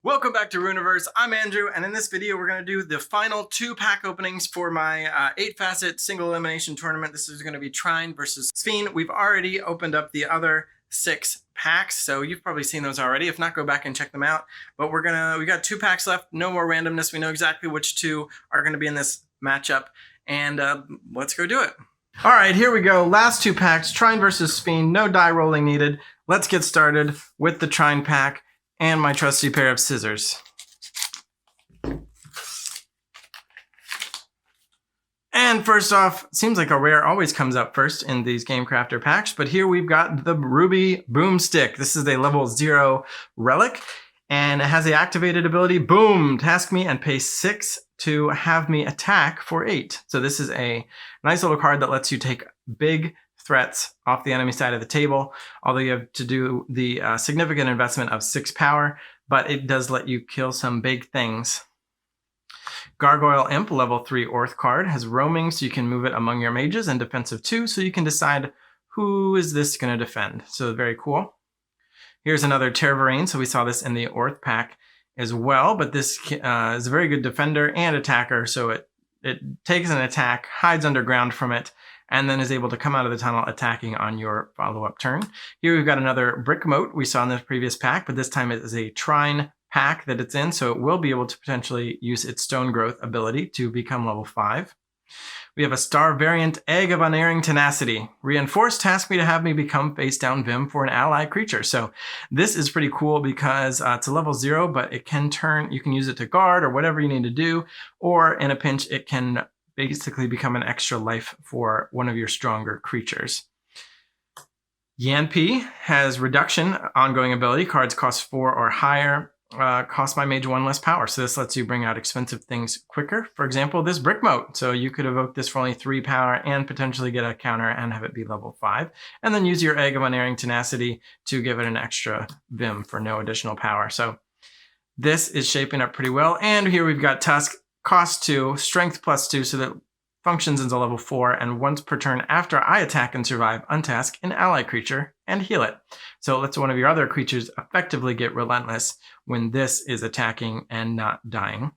Welcome back to Rüniverse. I'm Andrew, and in this video we're going to do the final 2 pack openings for my 8-facet single elimination tournament. This is going to be Trine versus Sphene. We've already opened up the other 6 packs, so you've probably seen those already. If not, go back and check them out. But we got 2 packs left, no more randomness. We know exactly which 2 are going to be in this matchup, and let's go do it. All right, here we go. Last 2 packs, Trine versus Sphene. No die rolling needed. Let's get started with the Trine pack and my trusty pair of scissors. And first off, seems like a rare always comes up first in these Game Crafter packs, but here we've got the Ruby Boomstick. This is a level 0 relic, and it has the activated ability, boom, task me and pay 6 to have me attack for 8. So this is a nice little card that lets you take big threats off the enemy side of the table, although you have to do the significant investment of 6 power, but it does let you kill some big things. Gargoyle Imp, level 3 Orth card, has roaming, so you can move it among your mages, and defensive 2, so you can decide who is this going to defend. So very cool. Here's another Terrain, so we saw this in the Orth pack as well, but this is a very good defender and attacker, so it takes an attack, hides underground from it, and then is able to come out of the tunnel attacking on your follow-up turn. Here we've got another Brick Moat we saw in the previous pack, but this time it is a Trine pack that it's in, so it will be able to potentially use its Stone Growth ability to become level 5. We have a Star variant Egg of Unerring Tenacity. Reinforced, task me to have me become face down Vim for an ally creature. So this is pretty cool because it's a level 0, but it can turn, you can use it to guard or whatever you need to do, or in a pinch it can basically become an extra life for one of your stronger creatures. Yanpi has reduction, ongoing ability. Cards cost 4 or higher, cost my mage 1 less power. So this lets you bring out expensive things quicker. For example, this Brick Moat. So you could evoke this for only 3 power and potentially get a counter and have it be level 5. And then use your Egg of Unerring Tenacity to give it an extra Vim for no additional power. So this is shaping up pretty well. And here we've got Tusk. Cost 2, strength plus 2, so that functions as a level 4, and once per turn after I attack and survive, untask an ally creature and heal it. So it lets one of your other creatures effectively get relentless when this is attacking and not dying.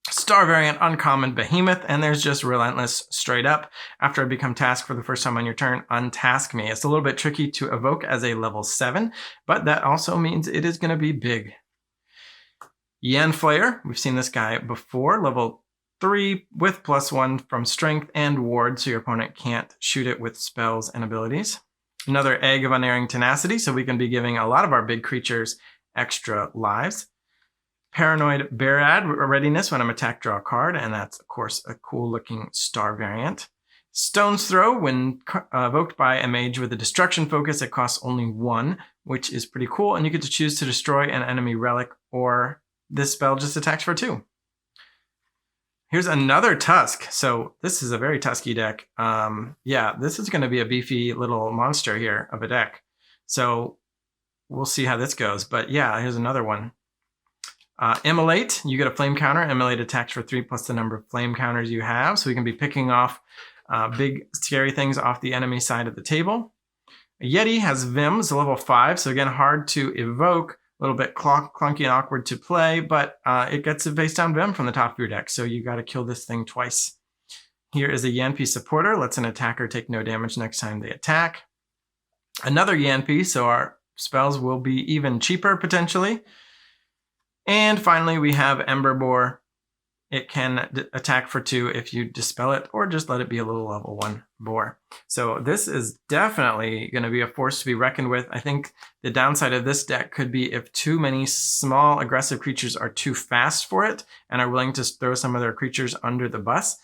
Star variant uncommon Behemoth, and there's just relentless straight up. After I become tasked for the first time on your turn, untask me. It's a little bit tricky to evoke as a level 7, but that also means it is going to be big. Yen Flayer, we've seen this guy before, level 3 with +1 from strength and ward, so your opponent can't shoot it with spells and abilities. Another Egg of Unerring Tenacity, so we can be giving a lot of our big creatures extra lives. Paranoid Barad readiness when I'm attacked, draw a card, and that's of course a cool looking Star variant. Stone's Throw, when evoked by a mage with a destruction focus, it costs only 1, which is pretty cool, and you get to choose to destroy an enemy relic, or this spell just attacks for 2. Here's another Tusk. So this is a very Tusky deck. Yeah, this is going to be a beefy little monster here of a deck. So we'll see how this goes. But yeah, here's another one. Immolate, you get a flame counter. Immolate attacks for 3 plus the number of flame counters you have. So we can be picking off big scary things off the enemy side of the table. Yeti has Vim, it's a level 5. So again, hard to evoke. A little bit clunky and awkward to play, but it gets a face down Vim from the top of your deck, so you got to kill this thing twice. Here is a Yanpi supporter, lets an attacker take no damage next time they attack. Another Yanpi, so our spells will be even cheaper potentially. And finally, we have Ember Boar. It can attack for 2 if you dispel it, or just let it be a little level 1 boar. So this is definitely going to be a force to be reckoned with. I think the downside of this deck could be if too many small aggressive creatures are too fast for it and are willing to throw some of their creatures under the bus.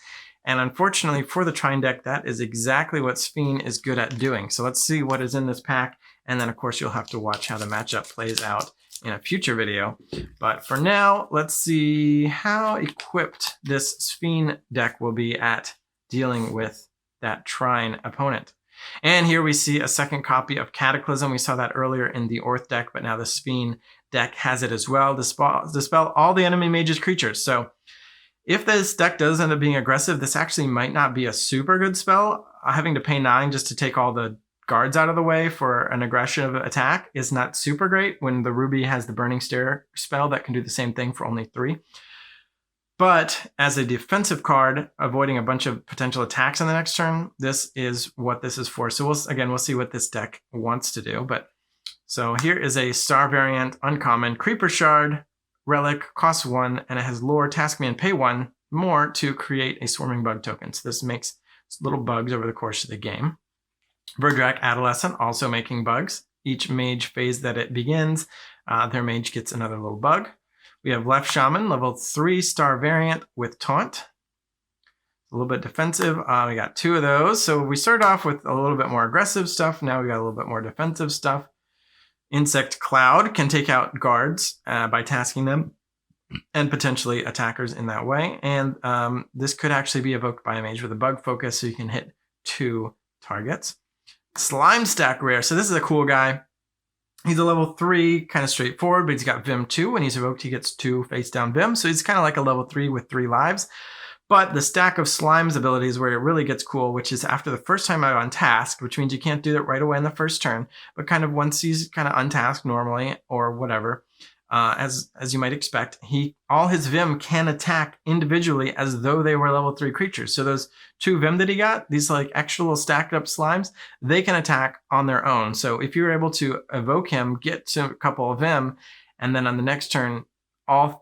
And unfortunately for the Trine deck, that is exactly what Sphene is good at doing. So let's see what is in this pack. And then of course you'll have to watch how the matchup plays out in a future video. But for now, let's see how equipped this Sphene deck will be at dealing with that Trine opponent. And here we see a second copy of Cataclysm. We saw that earlier in the Orth deck, but now the Sphene deck has it as well. Dispel all the enemy mage's creatures. So if this deck does end up being aggressive, this actually might not be a super good spell. Having to pay 9 just to take all the guards out of the way for an aggressive attack is not super great when the Ruby has the Burning Stare spell that can do the same thing for only 3. But as a defensive card, avoiding a bunch of potential attacks on the next turn, this is what this is for. So we'll see what this deck wants to do. But so here is a star variant, uncommon, Creeper Shard, Relic, costs 1, and it has lore, task me, and pay 1 more to create a swarming bug token. So this makes little bugs over the course of the game. Verdrak Adolescent, also making bugs. Each mage phase that it begins, their mage gets another little bug. We have Left Shaman, level 3 star variant with taunt. A little bit defensive. We got 2 of those. So we started off with a little bit more aggressive stuff. Now we got a little bit more defensive stuff. Insect Cloud can take out guards by tasking them and potentially attackers in that way. And this could actually be evoked by a mage with a bug focus, so you can hit 2 targets. Slime Stack Rare. So this is a cool guy. He's a level 3, kind of straightforward, but he's got Vim 2. When he's evoked, he gets 2 face down Vim. So he's kind of like a level 3 with 3 lives. But the Stack of Slimes ability is where it really gets cool, which is after the first time I'm untasked, which means you can't do that right away in the first turn, but kind of once he's kind of untasked normally or whatever, as you might expect, all his Vim can attack individually as though they were level 3 creatures. So those 2 Vim that he got, these like extra little stacked up slimes, they can attack on their own. So if you're able to evoke him, get to a couple of Vim, and then on the next turn,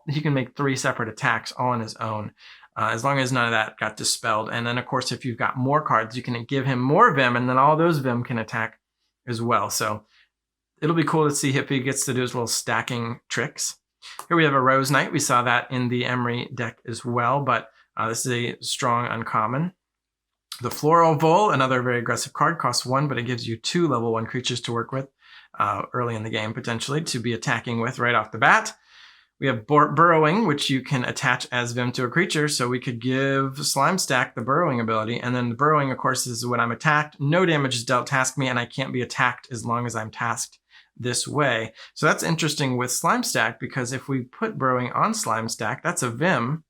he can make 3 separate attacks all on his own. As long as none of that got dispelled. And then, of course, if you've got more cards, you can give him more Vim, and then all those Vim can attack as well. So it'll be cool to see if he gets to do his little stacking tricks. Here we have a Rose Knight. We saw that in the Emery deck as well, but this is a strong uncommon. The Floral Vole, another very aggressive card, costs 1, but it gives you 2 level 1 creatures to work with early in the game, potentially, to be attacking with right off the bat. We have Burrowing, which you can attach as Vim to a creature, so we could give Slime Stack the Burrowing ability, and then the Burrowing, of course, is when I'm attacked, no damage is dealt, task me, and I can't be attacked as long as I'm tasked this way. So that's interesting with Slime Stack, because if we put Burrowing on Slime Stack, that's a Vim,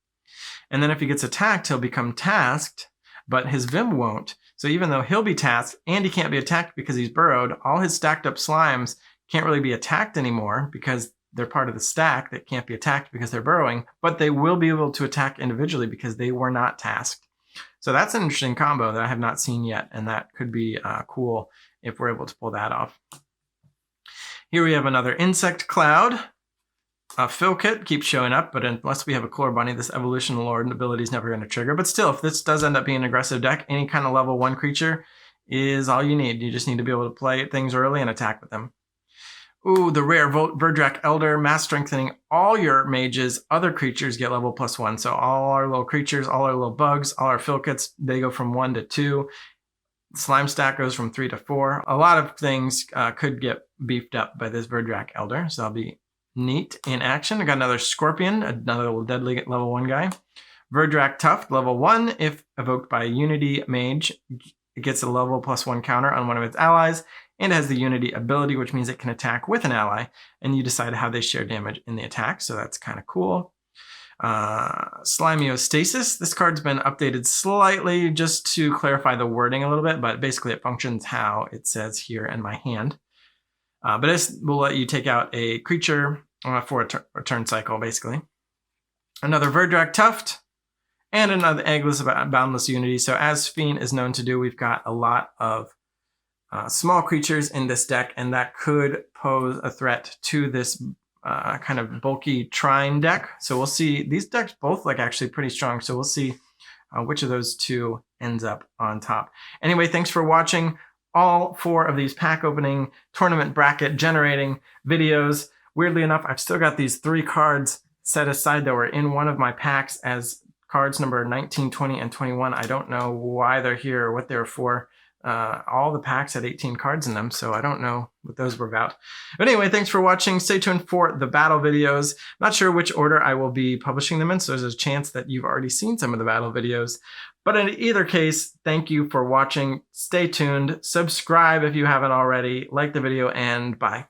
and then if he gets attacked, he'll become tasked, but his Vim won't. So even though he'll be tasked, and he can't be attacked because he's burrowed, all his stacked up slimes can't really be attacked anymore, because they're part of the stack that can't be attacked because they're burrowing, but they will be able to attack individually because they were not tasked. So that's an interesting combo that I have not seen yet, and that could be cool if we're able to pull that off. Here we have another Insect Cloud. Fill Kit keeps showing up, but unless we have a Chlor Bunny, this Evolution Lord ability is never going to trigger. But still, if this does end up being an aggressive deck, any kind of level 1 creature is all you need. You just need to be able to play things early and attack with them. Ooh, the rare Verdrak Elder, mass strengthening all your mages. Other creatures get level +1. So all our little creatures, all our little bugs, all our fill kits, they go from 1 to 2. Slime Stack goes from 3 to 4. A lot of things could get beefed up by this Verdrak Elder, so that'll be neat in action. I got another Scorpion, another little deadly level 1 guy. Verdrak Tuft, level 1. If evoked by a Unity mage, it gets a level +1 counter on one of its allies. And it has the Unity ability, which means it can attack with an ally, and you decide how they share damage in the attack, so that's kind of cool. Slimiostasis. This card's been updated slightly just to clarify the wording a little bit, but basically it functions how it says here in my hand. But this will let you take out a creature for a turn cycle, basically. Another Verdrak Tuft, and another Eggless Boundless Unity. So as Fiend is known to do, we've got a lot of small creatures in this deck, and that could pose a threat to this kind of bulky Trine deck. So we'll see. These decks both look actually pretty strong, so we'll see which of those two ends up on top. Anyway, thanks for watching all 4 of these pack opening tournament bracket generating videos. Weirdly enough, I've still got these 3 cards set aside that were in one of my packs as cards number 19, 20, and 21. I don't know why they're here or what they're for. All the packs had 18 cards in them, so I don't know what those were about. But anyway, thanks for watching. Stay tuned for the battle videos. Not sure which order I will be publishing them in, so there's a chance that you've already seen some of the battle videos. But in either case, thank you for watching. Stay tuned. Subscribe if you haven't already. Like the video, and bye.